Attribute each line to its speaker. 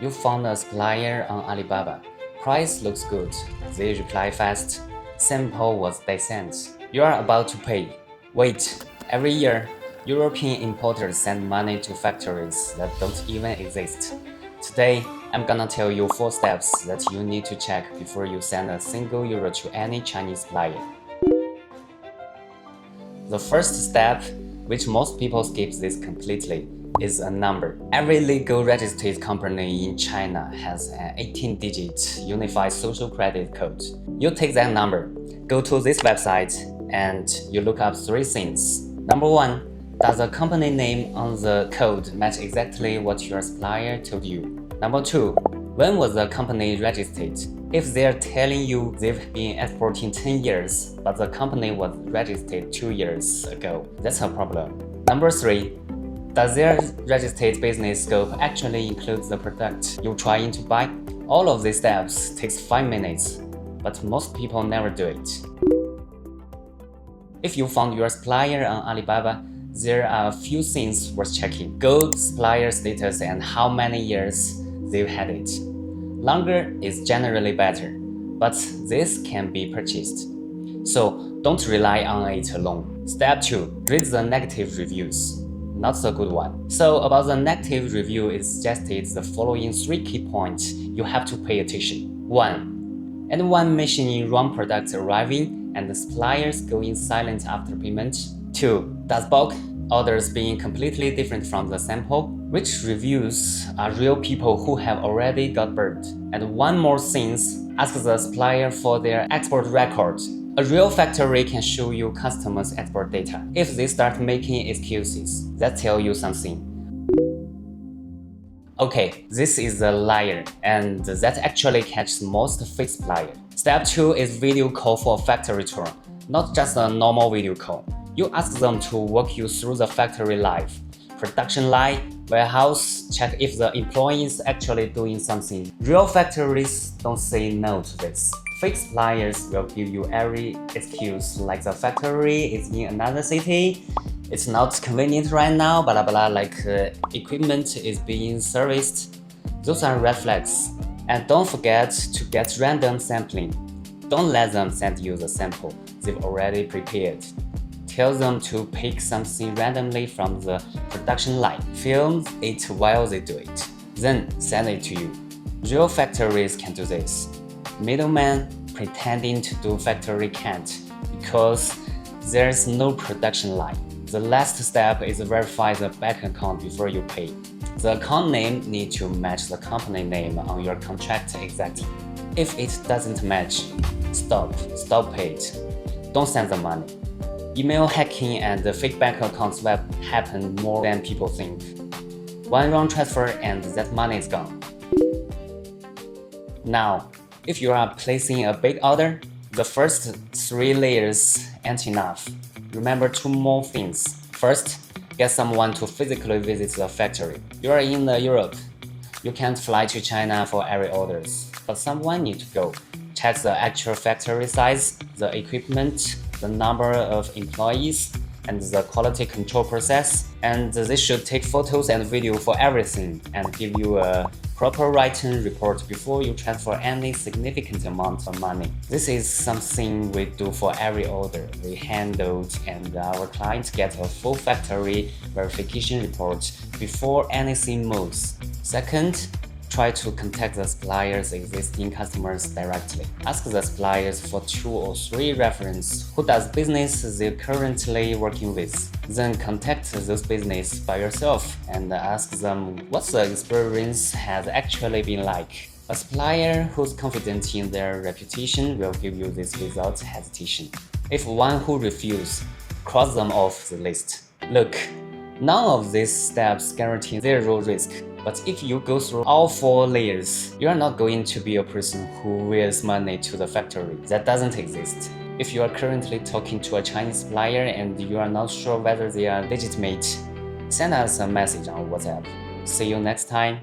Speaker 1: You found a supplier on Alibaba. Price looks good. They reply fast. Sample was they sent. You are about to pay. Wait. Every year, European importers send money to factories that don't even exist. Today, I'm gonna tell you 4 steps that you need to check before you send a single euro to any Chinese supplier. The first step, which most people skip this completely, is a number. Every legal registered company in China has an 18-digit unified social credit code. You take that number, go to this website, and you look up 3 things. Number 1, does the company name on the code match exactly what your supplier told you? Number 2, when was the company registered? If they're telling you they've been exporting 10 years, but the company was registered 2 years ago, that's a problem. Number 3, does their registered business scope actually include the product you're trying to buy? All of these steps takes 5 minutes, but most people never do it. If you found your supplier on Alibaba, there are a few things worth checking. Gold supplier status and how many years they've had it. Longer is generally better, but this can be purchased. So don't rely on it alone. Step 2. Read the negative reviews. Not the good one. So about the negative review, it suggested the following 3 key points you have to pay attention. 1. Anyone mentioning wrong products arriving and the suppliers going silent after payment. 2. Does bulk orders being completely different from the sample? Which reviews are real people who have already got burned? And one more thing, ask the supplier for their export record. A real factory can show you customers' export data. If they start making excuses, that tells you something. Okay, this is a liar, and that actually catches most fake suppliers. Step 2 is video call for factory tour, not just a normal video call. You ask them to walk you through the factory live, production line, warehouse, check if the employee is actually doing something. Real factories don't say no to this. Fake suppliers will give you every excuse like the factory is in another city, it's not convenient right now, blah blah, like equipment is being serviced. Those are red flags. And don't forget to get random sampling. Don't let them send you the sample they've already prepared. Tell them to pick something randomly from the production line. Film it while they do it. Then send it to you. Real factories can do this. Middleman pretending to do factory can't, because there's no production line. The last step is verify the bank account before you pay. The account name needs to match the company name on your contract exactly. If it doesn't match, stop it. Don't send the money. Email hacking and fake bank account swap happen more than people think. One wrong transfer and that money is gone. Now, if you are placing a big order, the first 3 layers aren't enough. Remember 2 more things. First, get someone to physically visit the factory. You are in Europe. You can't fly to China for every order, but someone needs to go. Check the actual factory size, the equipment, the number of employees, and the quality control process. And they should take photos and video for everything and give you a proper written report before you transfer any significant amount of money. This is something we do for every order we handled, and our clients get a full factory verification report before anything moves. Second, try to contact the supplier's existing customers directly. Ask the suppliers for 2 or 3 references who does business they're currently working with. Then contact those business by yourself and ask them what the experience has actually been like. A supplier who's confident in their reputation will give you this without hesitation. If one who refuses, cross them off the list. Look, none of these steps guarantee 0 risk. But if you go through all 4 layers, you are not going to be a person who wills money to the factory. That doesn't exist. If you are currently talking to a Chinese supplier and you are not sure whether they are legitimate, send us a message on WhatsApp. See you next time.